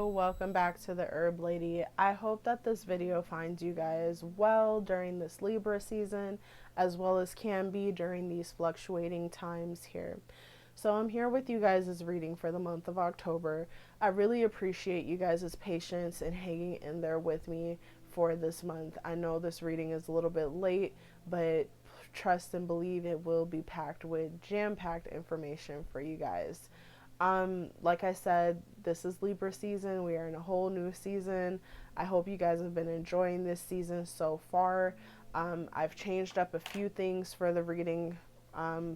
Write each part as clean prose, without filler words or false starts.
Welcome back to the Herb Lady. I hope that this video finds you guys well during this Libra season, as well as can be during these fluctuating times here. So I'm here with you guys' reading for the month of October. I really appreciate you guys' patience and hanging in there with me for this month. I know this reading is a little bit late, but trust and believe it will be packed with jam-packed information for you guys. Like I said, this is Libra season. We are in a whole new season. I hope you guys have been enjoying this season so far. I've changed up a few things for the reading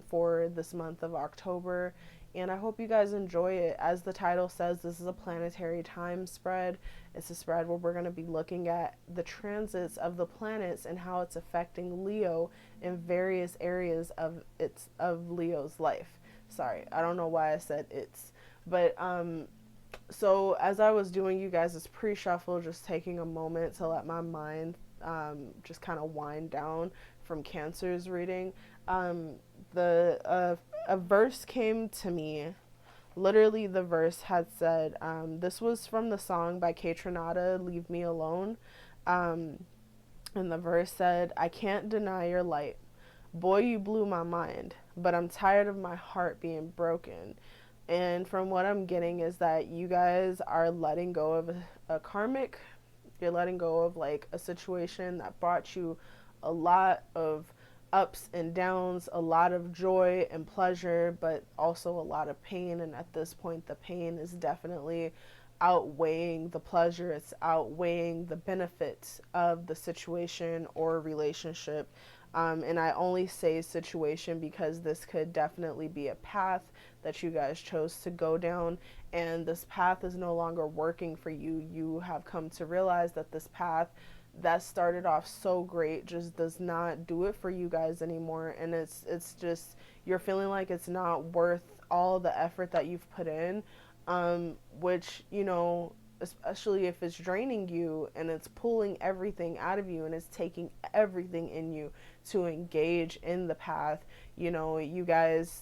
for this month of October, and I hope you guys enjoy it. As the title says, this is a planetary time spread. It's a spread where we're going to be looking at the transits of the planets and how it's affecting Leo in various areas of Leo's life. Sorry, I don't know why I said it's, but so as I was doing you guys' pre-shuffle, just taking a moment to let my mind just kind of wind down from Cancer's reading, a verse came to me. Literally, the verse had said, this was from the song by Kaytranada, Leave Me Alone, and the verse said, I can't deny your light. Boy, you blew my mind, but I'm tired of my heart being broken. And from what I'm getting is that you guys are letting go of a karmic, you're letting go of like a situation that brought you a lot of ups and downs, a lot of joy and pleasure, but also a lot of pain. And at this point, the pain is definitely outweighing the pleasure. It's outweighing the benefits of the situation or relationship. And I only say situation because this could definitely be a path that you guys chose to go down, and this path is no longer working for you. You have come to realize that this path that started off so great just does not do it for you guys anymore, and it's just you're feeling like it's not worth all the effort that you've put in, which, you know, especially if it's draining you and it's pulling everything out of you and it's taking everything in you to engage in the path. You know, you guys,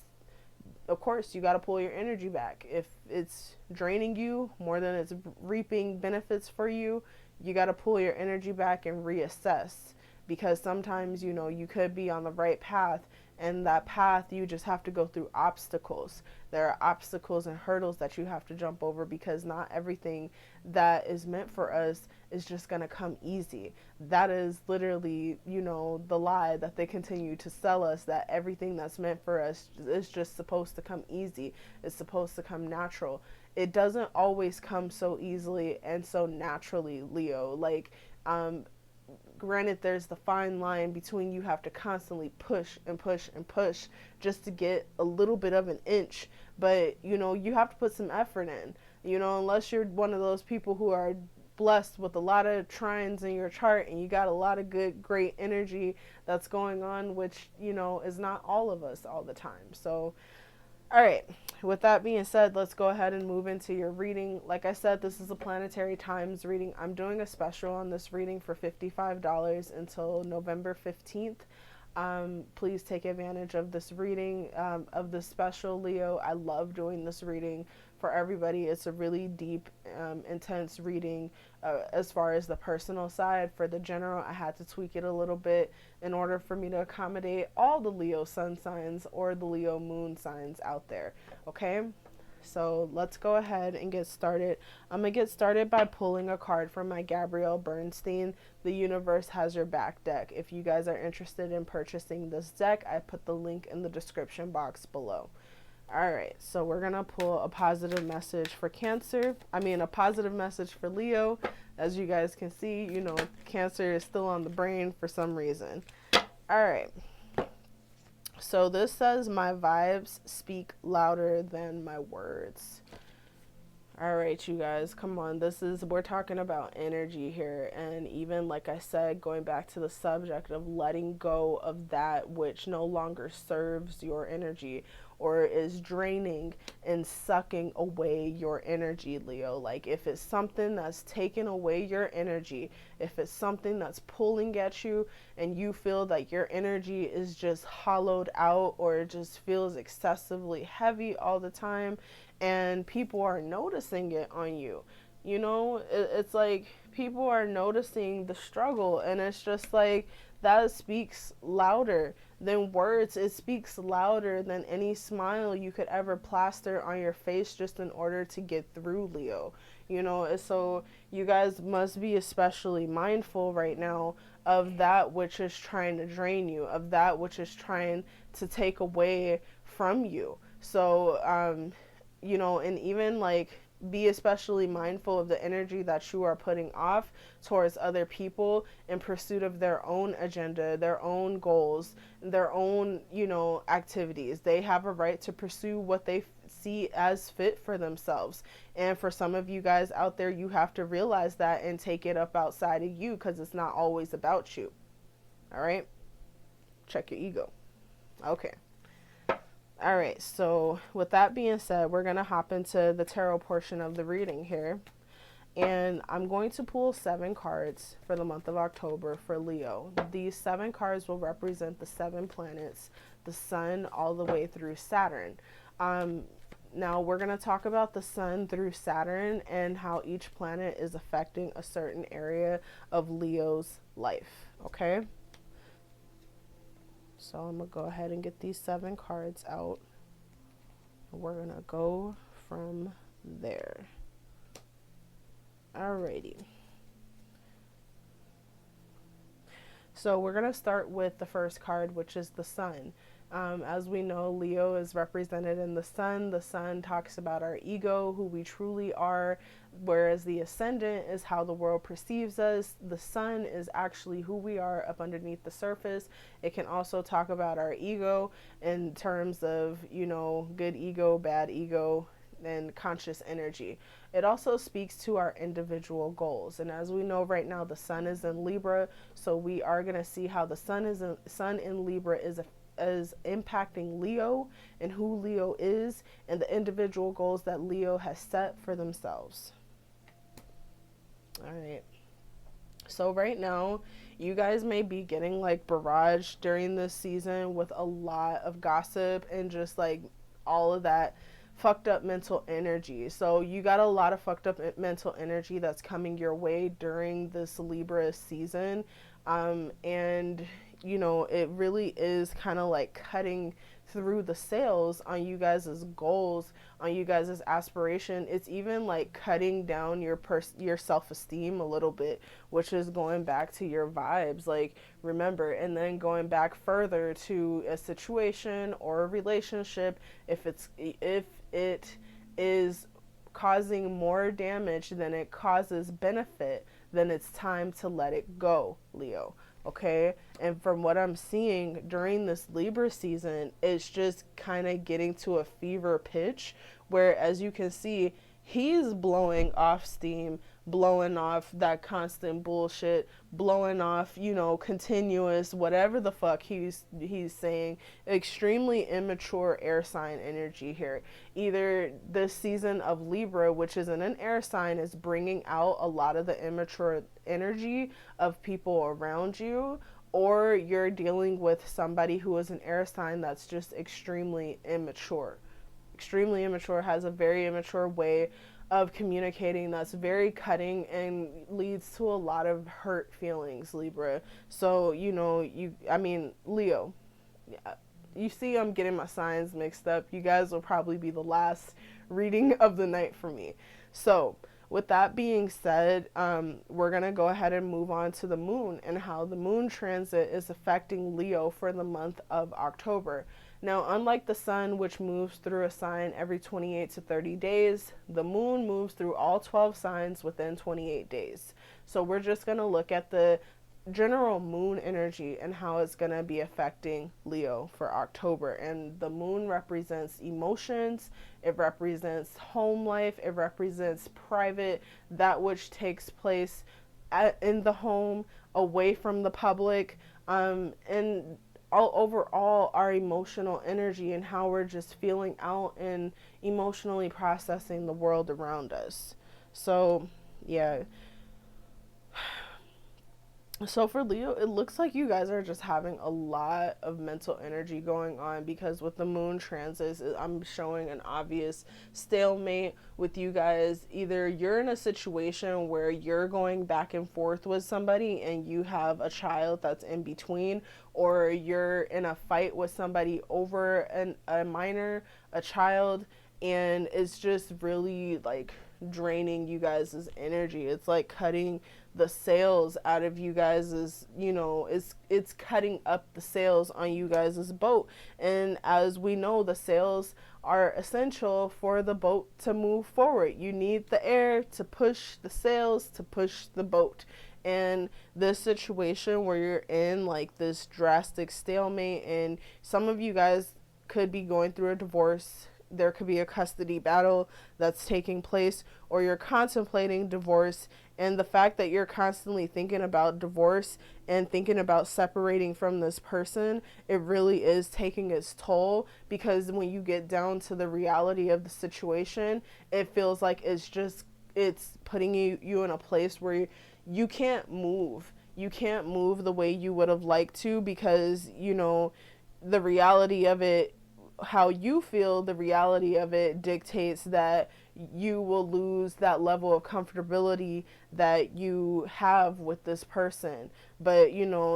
of course, you got to pull your energy back. If it's draining you more than it's reaping benefits for you, you got to pull your energy back and reassess, because sometimes, you know, you could be on the right path, and that path you just have to go through obstacles. There are obstacles and hurdles that you have to jump over, because not everything that is meant for us is just going to come easy. That is literally, you know, the lie that they continue to sell us, that everything that's meant for us is just supposed to come easy. It's supposed to come natural. It doesn't always come so easily and so naturally, Leo. Like, granted, there's the fine line between you have to constantly push and push and push just to get a little bit of an inch, but, you know, you have to put some effort in, you know, unless you're one of those people who are blessed with a lot of trines in your chart and you got a lot of good, great energy that's going on, which, you know, is not all of us all the time. So, all right, with that being said, let's go ahead and move into your reading. Like I said, this is a planetary times reading. I'm doing a special on this reading for $55 until November 15th. Please take advantage of this reading, of this special, Leo. I love doing this reading for everybody. It's a really deep, intense reading as far as the personal side. For the general, I had to tweak it a little bit in order for me to accommodate all the Leo sun signs or the Leo moon signs out there. Okay? So let's go ahead and get started. I'm going to get started by pulling a card from my Gabrielle Bernstein, The Universe Has Your Back deck. If you guys are interested in purchasing this deck, I put the link in the description box below. Alright, so we're going to pull a positive message for a positive message for Leo. As you guys can see, you know, Cancer is still on the brain for some reason. Alright. So this says, my vibes speak louder than my words. All right, you guys, come on. We're talking about energy here. And even like I said, going back to the subject of letting go of that which no longer serves your energy or is draining and sucking away your energy, Leo. Like, if it's something that's taking away your energy, if it's something that's pulling at you and you feel like your energy is just hollowed out or it just feels excessively heavy all the time, and people are noticing it on you, You know, it's like people are noticing the struggle, and it's just like that speaks louder than words. It speaks louder than any smile you could ever plaster on your face just in order to get through, Leo. You know, so you guys must be especially mindful right now of that which is trying to drain you, of that which is trying to take away from you. So, you know, and even like be especially mindful of the energy that you are putting off towards other people in pursuit of their own agenda, their own goals, their own, you know, activities. They have a right to pursue what they see as fit for themselves. And for some of you guys out there, you have to realize that and take it up outside of you, because it's not always about you. All right? Check your ego. Okay. All right, so with that being said, we're going to hop into the tarot portion of the reading here. And I'm going to pull 7 cards for the month of October for Leo. These 7 cards will represent the 7 planets, the sun all the way through Saturn. Now we're going to talk about the sun through Saturn and how each planet is affecting a certain area of Leo's life, okay? So I'm going to go ahead and get these 7 cards out. We're going to go from there. Alrighty. So we're going to start with the first card, which is the sun. As we know, Leo is represented in the sun. The sun talks about our ego, who we truly are, whereas the ascendant is how the world perceives us. The sun is actually who we are up underneath the surface. It can also talk about our ego in terms of, you know, good ego, bad ego, and conscious energy. It also speaks to our individual goals. And as we know right now, the sun is in Libra, so we are going to see how the sun in Libra is impacting Leo and who Leo is and the individual goals that Leo has set for themselves. All right. So right now, you guys may be getting like barraged during this season with a lot of gossip and just like all of that fucked up mental energy. So you got a lot of fucked up mental energy that's coming your way during this Libra season. And you know, it really is kind of like cutting through the sails on you guys' goals, on you guys' aspiration. It's even like cutting down your self-esteem a little bit, which is going back to your vibes, like, remember, and then going back further to a situation or a relationship. If it is causing more damage than it causes benefit, then it's time to let it go, Leo. Okay, and from what I'm seeing during this Libra season, it's just kind of getting to a fever pitch where, as you can see, he's blowing off steam, blowing off that constant bullshit, blowing off, you know, continuous whatever the fuck he's saying. Extremely immature air sign energy here. Either this season of Libra, which is in an air sign, is bringing out a lot of the immature energy of people around you, or you're dealing with somebody who is an air sign that's just extremely immature, has a very immature way of communicating that's very cutting and leads to a lot of hurt feelings, Libra. So, you know, Leo, you see I'm getting my signs mixed up. You guys will probably be the last reading of the night for me. So with that being said, we're going to go ahead and move on to the moon and how the moon transit is affecting Leo for the month of October. Now, unlike the sun, which moves through a sign every 28 to 30 days, the moon moves through all 12 signs within 28 days. So we're just going to look at the general moon energy and how it's going to be affecting Leo for October. And the moon represents emotions, it represents home life, it represents private, that which takes place in the home, away from the public, and all overall our emotional energy and how we're just feeling out and emotionally processing the world around us. So yeah, So for Leo, it looks like you guys are just having a lot of mental energy going on, because with the moon transits, I'm showing an obvious stalemate with you guys. Either you're in a situation where you're going back and forth with somebody and you have a child that's in between, or you're in a fight with somebody over a minor, a child, and it's just really like draining you guys' energy. It's like cutting the sails out of you guys's, it's cutting up the sails on you guys's boat. And as we know, the sails are essential for the boat to move forward. You need the air to push the sails, to push the boat. And this situation where you're in like this drastic stalemate, and some of you guys could be going through a divorce, there could be a custody battle that's taking place, or you're contemplating divorce. And the fact that you're constantly thinking about divorce and thinking about separating from this person, it really is taking its toll, because when you get down to the reality of the situation, it feels like it's putting you in a place where you can't move. You can't move the way you would have liked to, because, the reality of it, how you feel, the reality of it dictates that you will lose that level of comfortability that you have with this person. But,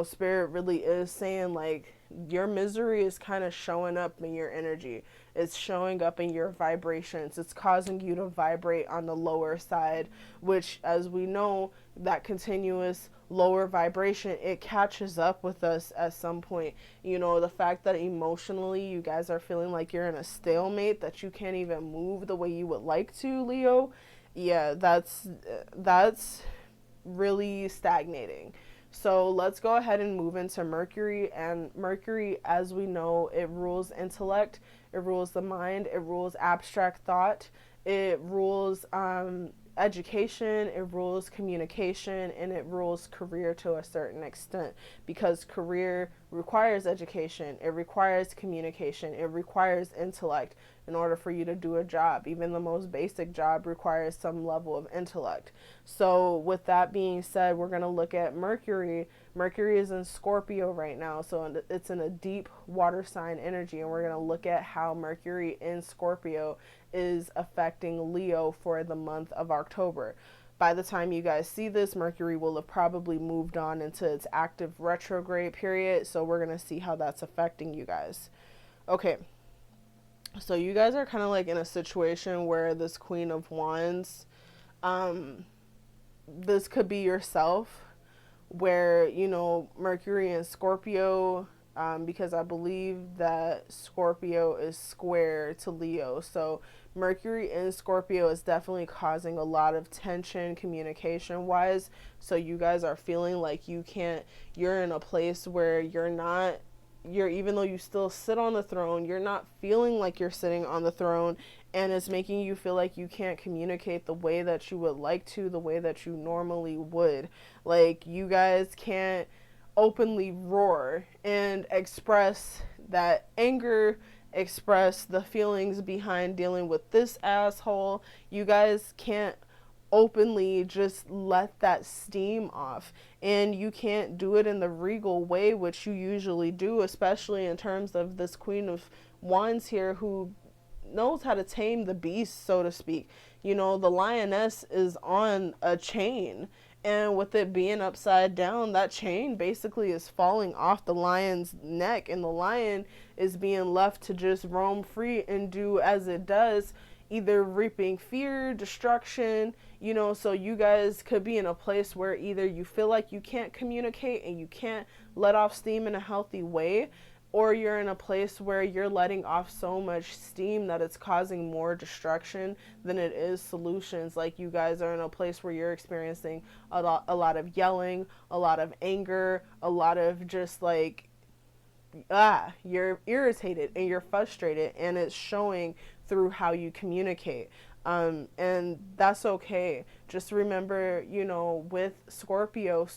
Spirit really is saying like your misery is kind of showing up in your energy. It's showing up in your vibrations. It's causing you to vibrate on the lower side, which, as we know, that continuous lower vibration, it catches up with us at some point. The fact that emotionally you guys are feeling like you're in a stalemate, that you can't even move the way you would like to, Leo. Yeah, that's really stagnating. So let's go ahead and move into Mercury. And Mercury, as we know, it rules intellect, it rules the mind, it rules abstract thought, it rules education, it rules communication, and it rules career to a certain extent, because career requires education, it requires communication, it requires intellect in order for you to do a job. Even the most basic job requires some level of intellect. So with that being said, we're going to look at Mercury. Mercury is in Scorpio right now, so it's in a deep water sign energy, and we're going to look at how Mercury in Scorpio is affecting Leo for the month of October. By the time you guys see this, Mercury will have probably moved on into its active retrograde period, so we're going to see how that's affecting you guys. Okay, so you guys are kind of like in a situation where this Queen of Wands, this could be yourself, where, Mercury and Scorpio, because I believe that Scorpio is square to Leo. So Mercury in Scorpio is definitely causing a lot of tension communication wise. So you guys are feeling like you're in a place where even though you still sit on the throne, you're not feeling like you're sitting on the throne, and it's making you feel like you can't communicate the way that you would like to, the way that you normally would. Like, you guys can't openly roar and express that anger, express the feelings behind dealing with this asshole. You guys can't openly just let that steam off, and you can't do it in the regal way which you usually do, especially in terms of this Queen of Wands here, who knows how to tame the beast, so to speak. The lioness is on a chain, and with it being upside down, that chain basically is falling off the lion's neck, and the lion is being left to just roam free and do as it does, either reaping fear, destruction. So you guys could be in a place where either you feel like you can't communicate and you can't let off steam in a healthy way, or you're in a place where you're letting off so much steam that it's causing more destruction than it is solutions. Like, you guys are in a place where you're experiencing a lot of yelling, a lot of anger, a lot of just like, you're irritated and you're frustrated, and it's showing through how you communicate. And that's okay. Just remember, with Scorpio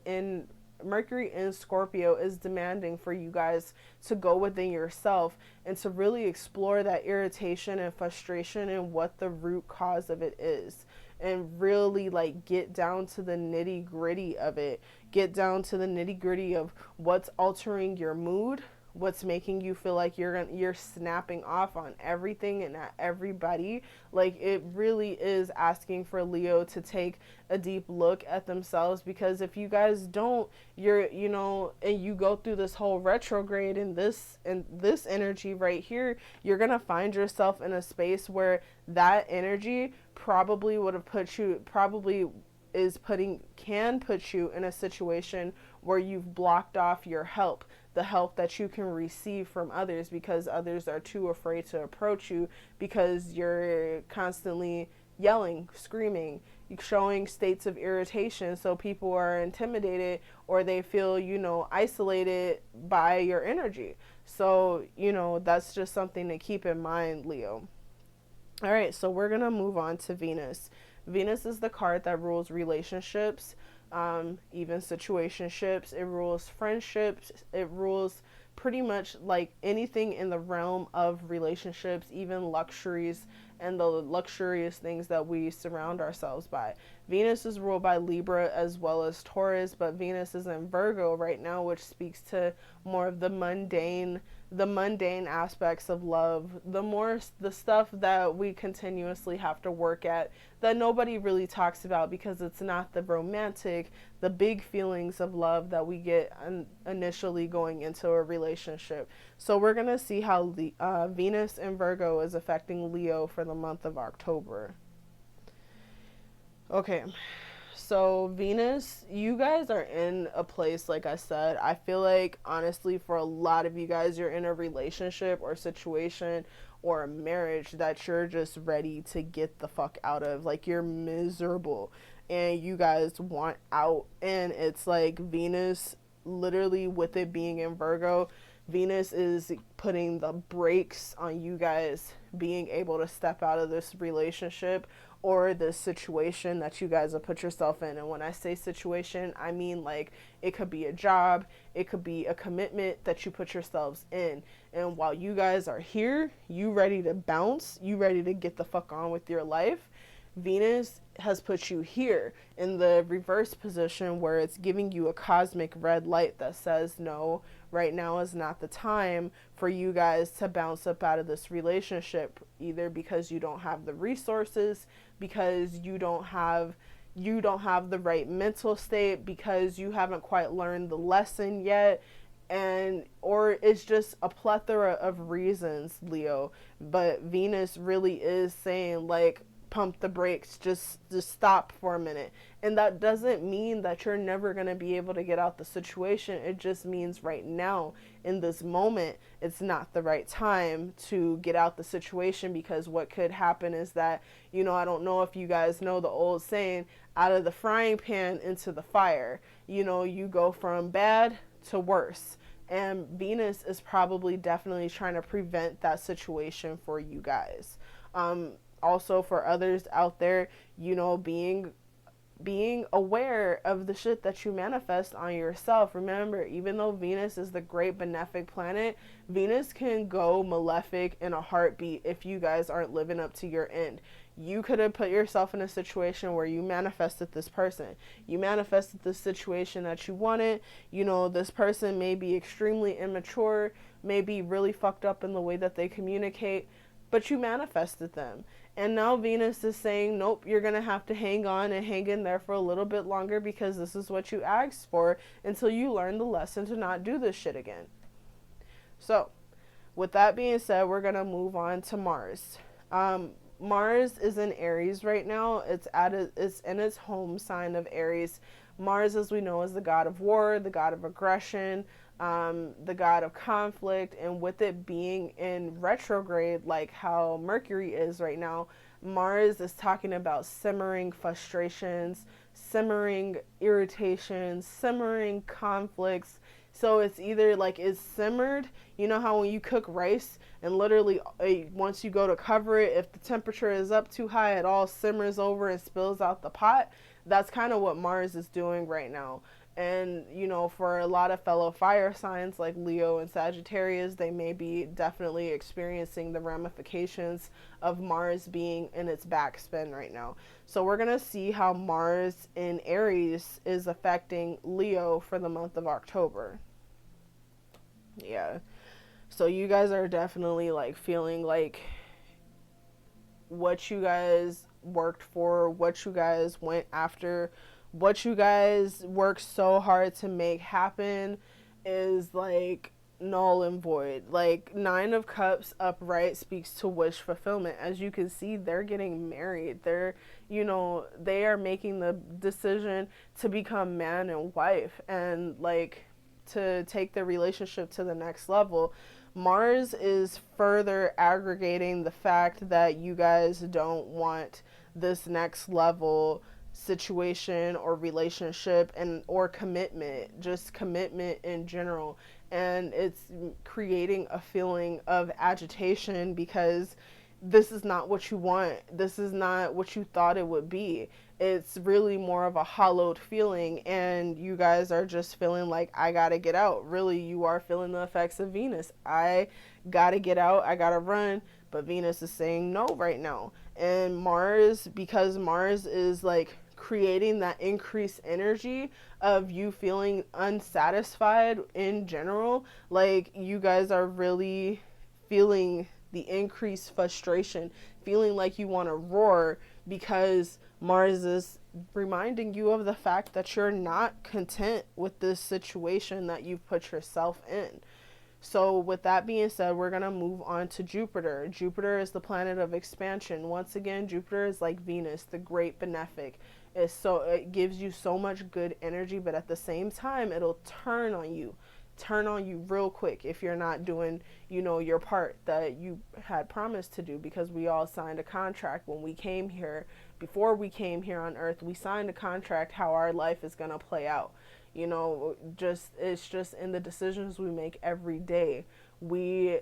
in Mercury in Scorpio is demanding for you guys to go within yourself and to really explore that irritation and frustration and what the root cause of it is. and really like get down to the nitty gritty of it. Get down to the nitty gritty of what's altering your mood, what's making you feel like you're snapping off on everything and at everybody. Like, it really is asking for Leo to take a deep look at themselves, because if you guys don't, and you go through this whole retrograde and this energy right here, you're gonna find yourself in a space where that energy probably would have can put you in a situation where you've blocked off your help, the help that you can receive from others, because others are too afraid to approach you because you're constantly yelling, screaming, showing states of irritation. So people are intimidated, or they feel, isolated by your energy. So, that's just something to keep in mind, Leo. All right, so we're going to move on to Venus. Venus is the card that rules relationships, even situationships. It rules friendships. It rules pretty much like anything in the realm of relationships, even luxuries and the luxurious things that we surround ourselves by. Venus is ruled by Libra as well as Taurus, but Venus is in Virgo right now, which speaks to more of the mundane aspects of love, the stuff that we continuously have to work at, that nobody really talks about, because it's not the romantic, the big feelings of love that we get initially going into a relationship. So we're going to see how the Venus in Virgo is affecting Leo for the month of October. Okay, so Venus, you guys are in a place, like I said, I feel like, honestly, for a lot of you guys, you're in a relationship or situation or a marriage that you're just ready to get the fuck out of. Like, you're miserable and you guys want out. And it's like Venus, literally, with it being in Virgo, Venus is putting the brakes on you guys being able to step out of this relationship or this situation that you guys have put yourself in. And when I say situation, I mean, like, it could be a job, it could be a commitment that you put yourselves in. And while you guys are here, you ready to bounce, you ready to get the fuck on with your life, Venus has put you here in the reverse position, where it's giving you a cosmic red light that says, no, right now is not the time for you guys to bounce up out of this relationship, either because you don't have the resources, because you don't have the right mental state, because you haven't quite learned the lesson yet, or it's just a plethora of reasons, Leo. But Venus really is saying, like, pump the brakes, just stop for a minute. And that doesn't mean that you're never going to be able to get out the situation. It just means right now, in this moment, it's not the right time to get out the situation, because what could happen is that, I don't know if you guys know the old saying, out of the frying pan into the fire. You go from bad to worse. And Venus is probably definitely trying to prevent that situation for you guys. Also, for others out there, being aware of the shit that you manifest on yourself. Remember, even though Venus is the great benefic planet, Venus can go malefic in a heartbeat if you guys aren't living up to your end. You could have put yourself in a situation where you manifested this person. You manifested the situation that you wanted. This person may be extremely immature, may be really fucked up in the way that they communicate, but you manifested them. And now Venus is saying, nope, you're going to have to hang on and hang in there for a little bit longer, because this is what you asked for, until you learn the lesson to not do this shit again. So, with that being said, we're going to move on to Mars. Mars is in Aries right now. It's in its home sign of Aries. Mars, as we know, is the god of war, the god of aggression, the god of conflict. And with it being in retrograde, like how Mercury is right now, Mars is talking about simmering frustrations, simmering irritations, simmering conflicts. So it's either like it's simmered. You know how when you cook rice and literally once you go to cover it, if the temperature is up too high, it all simmers over and spills out the pot. That's kind of what Mars is doing right now. And, you know, for a lot of fellow fire signs like Leo and Sagittarius, they may be definitely experiencing the ramifications of Mars being in its backspin right now. So we're going to see how Mars in Aries is affecting Leo for the month of October. Yeah. So you guys are definitely like feeling like what you guys worked for, what you guys went after, what you guys worked so hard to make happen is like null and void. Like Nine of Cups upright speaks to wish fulfillment. As you can see, they're getting married. They're, you know, they are making the decision to become man and wife and like to take the relationship to the next level. Mars is further aggregating the fact that you guys don't want this next level situation or relationship and or commitment, just commitment in general. And it's creating a feeling of agitation because this is not what you want. This is not what you thought it would be. It's really more of a hollowed feeling, and you guys are just feeling like, I gotta get out. Really, you are feeling the effects of Venus. I gotta get out, I gotta run, but Venus is saying no right now. And Mars, because Mars is like creating that increased energy of you feeling unsatisfied in general, like you guys are really feeling the increased frustration, feeling like you want to roar because Mars is reminding you of the fact that you're not content with this situation that you've put yourself in. So with that being said, we're going to move on to Jupiter. Jupiter is the planet of expansion. Once again, Jupiter is like Venus, the great benefic. It gives you so much good energy, but at the same time, it'll turn on you real quick if you're not doing, you know, your part that you had promised to do, because we all signed a contract when we came here. Before we came here on Earth, we signed a contract how our life is going to play out. You know, it's just in the decisions we make every day. We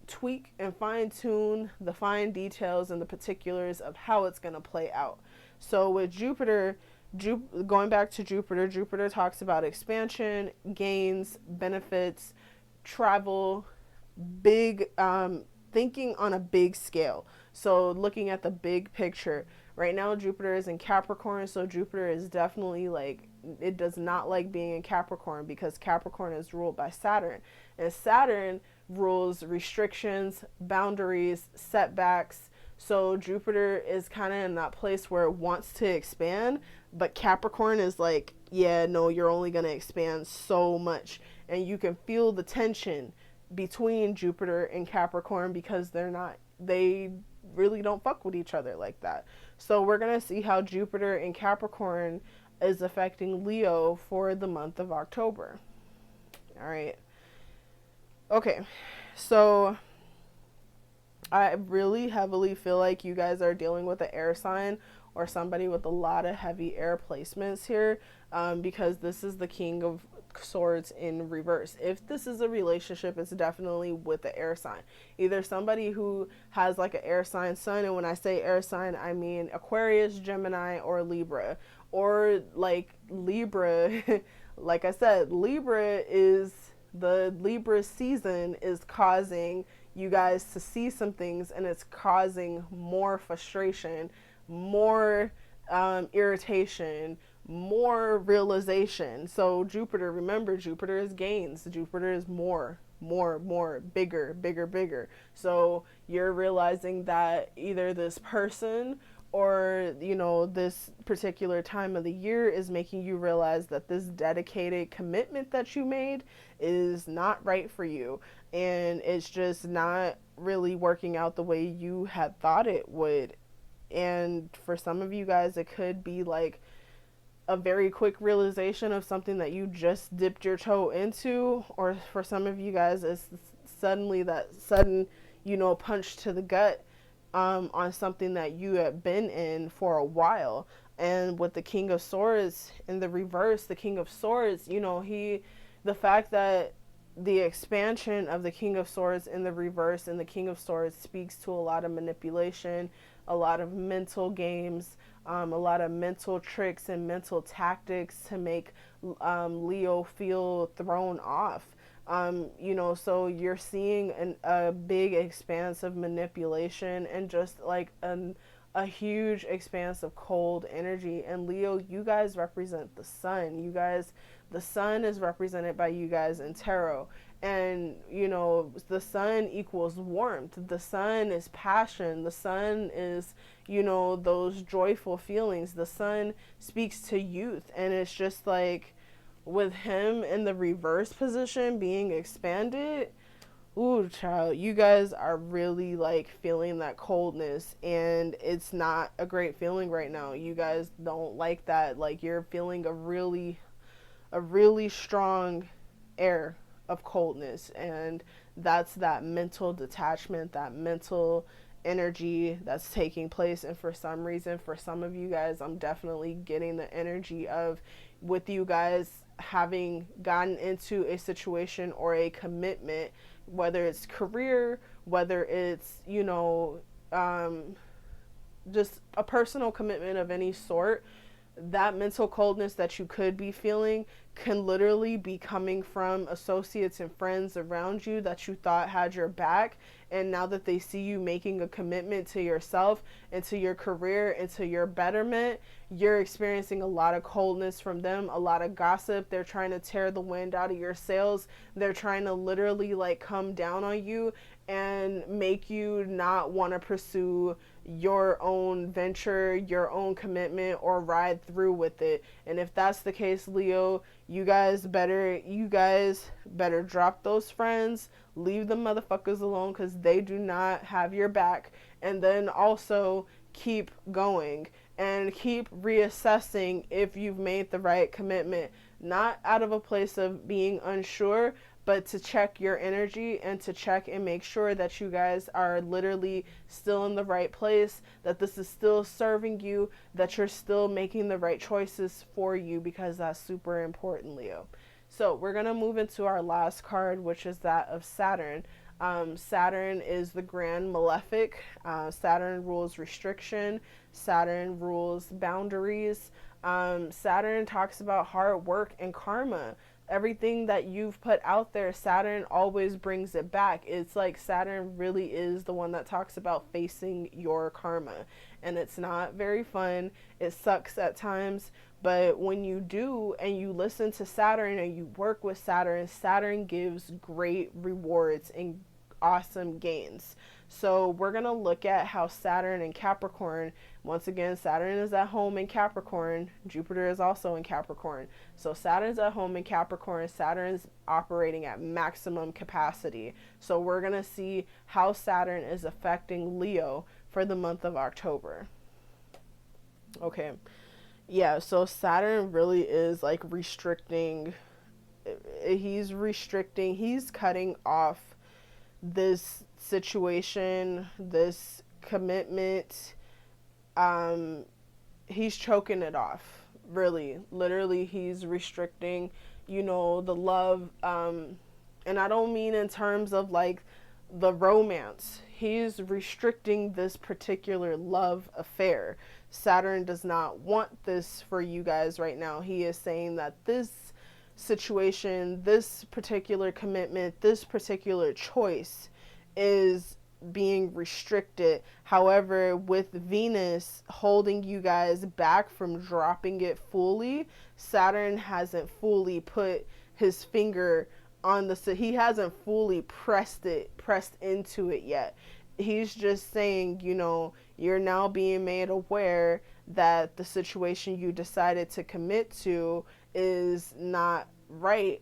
tweak and fine tune the fine details and the particulars of how it's going to play out. So with Jupiter, going back to Jupiter, Jupiter talks about expansion, gains, benefits, travel, big, thinking on a big scale. So looking at the big picture. Right now, Jupiter is in Capricorn, so Jupiter is definitely like, it does not like being in Capricorn because Capricorn is ruled by Saturn. And Saturn rules restrictions, boundaries, setbacks. So Jupiter is kind of in that place where it wants to expand, but Capricorn is like, yeah, no, you're only going to expand so much. And you can feel the tension between Jupiter and Capricorn because they really don't fuck with each other like that. So we're going to see how Jupiter in Capricorn is affecting Leo for the month of October. All right. Okay. So I really heavily feel like you guys are dealing with an air sign or somebody with a lot of heavy air placements here, because this is the King of Swords in reverse. If this is a relationship, it's definitely with the air sign. Either somebody who has like an air sign sun, and when I say air sign, I mean Aquarius, Gemini, or Libra. Or like Libra, like I said, Libra season is causing you guys to see some things, and it's causing more frustration, more irritation, more realization. So Jupiter, remember, Jupiter is gains. Jupiter is more, bigger. So you're realizing that either this person or, you know, this particular time of the year is making you realize that this dedicated commitment that you made is not right for you, and it's just not really working out the way you had thought it would. And for some of you guys, it could be like a very quick realization of something that you just dipped your toe into, or for some of you guys, it's suddenly that sudden, you know, punch to the gut on something that you have been in for a while. And with the King of Swords in the reverse, the King of Swords, you know, the fact that the expansion of the King of Swords in the reverse and the King of Swords speaks to a lot of manipulation, a lot of mental games, a lot of mental tricks and mental tactics to make Leo feel thrown off. You know, so you're seeing a big expanse of manipulation and just like a huge expanse of cold energy. And Leo, you guys represent the sun. You guys, the sun is represented by you guys in tarot. And, you know, the sun equals warmth. The sun is passion. The sun is, you know, those joyful feelings. The sun speaks to youth. And it's just like, with him in the reverse position being expanded, ooh, child, you guys are really like feeling that coldness, and it's not a great feeling right now. You guys don't like that. Like, you're feeling a really strong air of coldness, and that's that mental detachment, that mental energy that's taking place. And for some reason, for some of you guys, I'm definitely getting the energy of, with you guys having gotten into a situation or a commitment, whether it's career, whether it's, you know, just a personal commitment of any sort, that mental coldness that you could be feeling can literally be coming from associates and friends around you that you thought had your back. And now that they see you making a commitment to yourself and to your career and to your betterment, you're experiencing a lot of coldness from them, a lot of gossip. They're trying to tear the wind out of your sails. They're trying to literally like come down on you and make you not want to pursue your own venture, your own commitment, or ride through with it. And if that's the case, Leo, you guys better drop those friends, leave the motherfuckers alone, because they do not have your back. And then also keep going and keep reassessing if you've made the right commitment, not out of a place of being unsure, but to check your energy and to check and make sure that you guys are literally still in the right place, that this is still serving you, that you're still making the right choices for you, because that's super important, Leo. So we're going to move into our last card, which is that of Saturn. Saturn is the grand malefic. Saturn rules restriction. Saturn rules boundaries. Saturn talks about hard work and karma. Everything that you've put out there, Saturn always brings it back. It's like Saturn really is the one that talks about facing your karma. And it's not very fun. It sucks at times. But when you do and you listen to Saturn and you work with Saturn, Saturn gives great rewards and awesome gains. So we're going to look at how Saturn and Capricorn, once again, Saturn is at home in Capricorn. Jupiter is also in Capricorn. So Saturn's at home in Capricorn. Saturn's operating at maximum capacity. So we're going to see how Saturn is affecting Leo for the month of October. Okay. Yeah, so Saturn really is like restricting. He's cutting off this situation, this commitment. He's choking it off, really. Literally, he's restricting, you know, the love. And I don't mean in terms of like the romance. He's restricting this particular love affair. Saturn does not want this for you guys right now. He is saying that this situation, this particular commitment, this particular choice is being restricted. However, with Venus holding you guys back from dropping it fully, Saturn hasn't fully put his finger on he hasn't fully pressed into it yet. He's just saying, you know, you're now being made aware that the situation you decided to commit to is not right,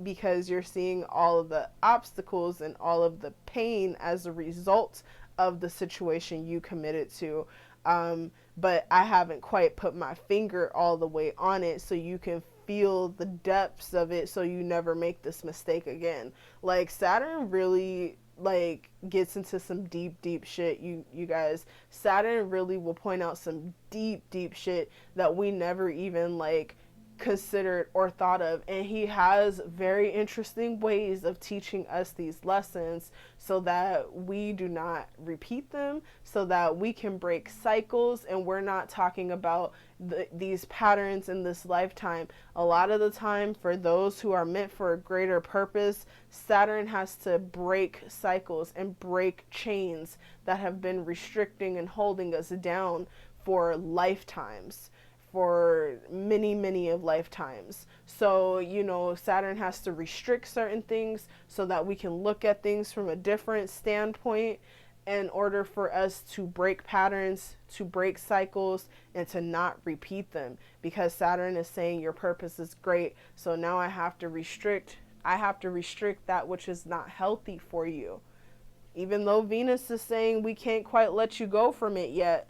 because you're seeing all of the obstacles and all of the pain as a result of the situation you committed to. But I haven't quite put my finger all the way on it so you can feel the depths of it, so you never make this mistake again. Like, Saturn really like gets into some deep shit, you guys. Saturn really will point out some deep shit that we never even like considered or thought of. And he has very interesting ways of teaching us these lessons so that we do not repeat them, so that we can break cycles. And we're not talking about these patterns in this lifetime. A lot of the time, for those who are meant for a greater purpose, Saturn has to break cycles and break chains that have been restricting and holding us down for lifetimes, for many of lifetimes. So, you know, Saturn has to restrict certain things so that we can look at things from a different standpoint in order for us to break patterns, to break cycles, and to not repeat them. Because Saturn is saying your purpose is great, so now I have to restrict that which is not healthy for you. Even though Venus is saying we can't quite let you go from it yet,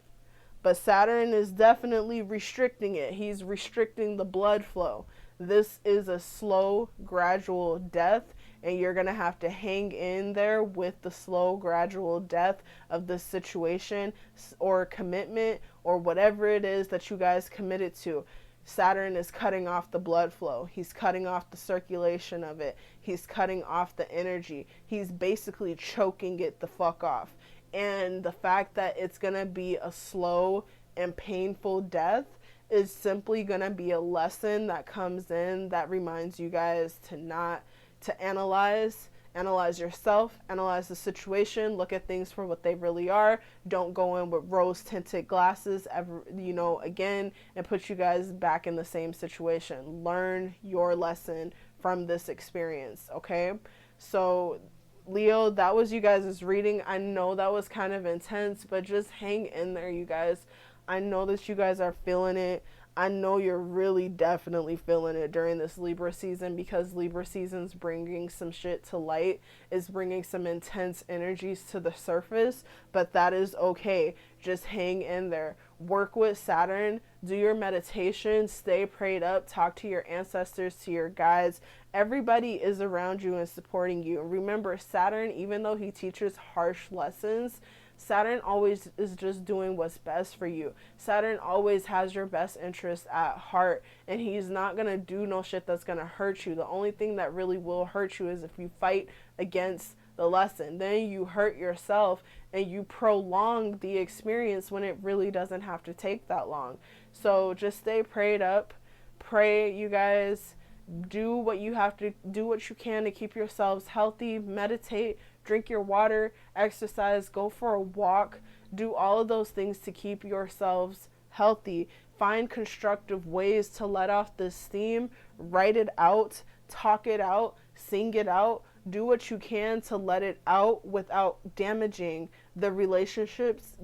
but Saturn is definitely restricting it. He's restricting the blood flow. This is a slow, gradual death, and you're going to have to hang in there with the slow, gradual death of this situation or commitment or whatever it is that you guys committed to. Saturn is cutting off the blood flow. He's cutting off the circulation of it. He's cutting off the energy. He's basically choking it the fuck off. And the fact that it's going to be a slow and painful death is simply going to be a lesson that comes in that reminds you guys to analyze yourself, analyze the situation, look at things for what they really are. Don't go in with rose tinted glasses ever, again, and put you guys back in the same situation. Learn your lesson from this experience, okay? So Leo, that was you guys' reading. I know that was kind of intense, but just hang in there, you guys. I know that you guys are feeling it. I know you're really definitely feeling it during this Libra season, because Libra season's bringing some shit to light. It's bringing some intense energies to the surface, but that is okay. Just hang in there. Work with Saturn. Do your meditation. Stay prayed up. Talk to your ancestors, to your guides. Everybody is around you and supporting you. And remember, Saturn, even though he teaches harsh lessons, Saturn always is just doing what's best for you. Saturn always has your best interest at heart, and he's not going to do no shit that's going to hurt you. The only thing that really will hurt you is if you fight against the lesson. Then you hurt yourself and you prolong the experience when it really doesn't have to take that long. So just stay prayed up. Pray, you guys. Do what you have to do, what you can to keep yourselves healthy. Meditate, drink your water, exercise, go for a walk. Do all of those things to keep yourselves healthy. Find constructive ways to let off this steam. Write it out, talk it out, sing it out. Do what you can to let it out without damaging the relationships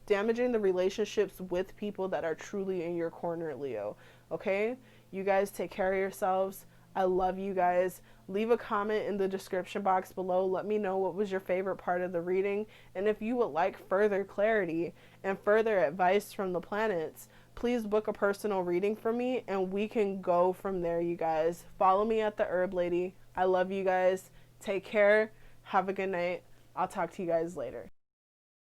damaging the relationships with people that are truly in your corner, Leo. Okay? You guys take care of yourselves. I love you guys. Leave a comment in the description box below. Let me know what was your favorite part of the reading. And if you would like further clarity and further advice from the planets, please book a personal reading for me and we can go from there, you guys. Follow me at the Herb Lady. I love you guys. Take care. Have a good night. I'll talk to you guys later.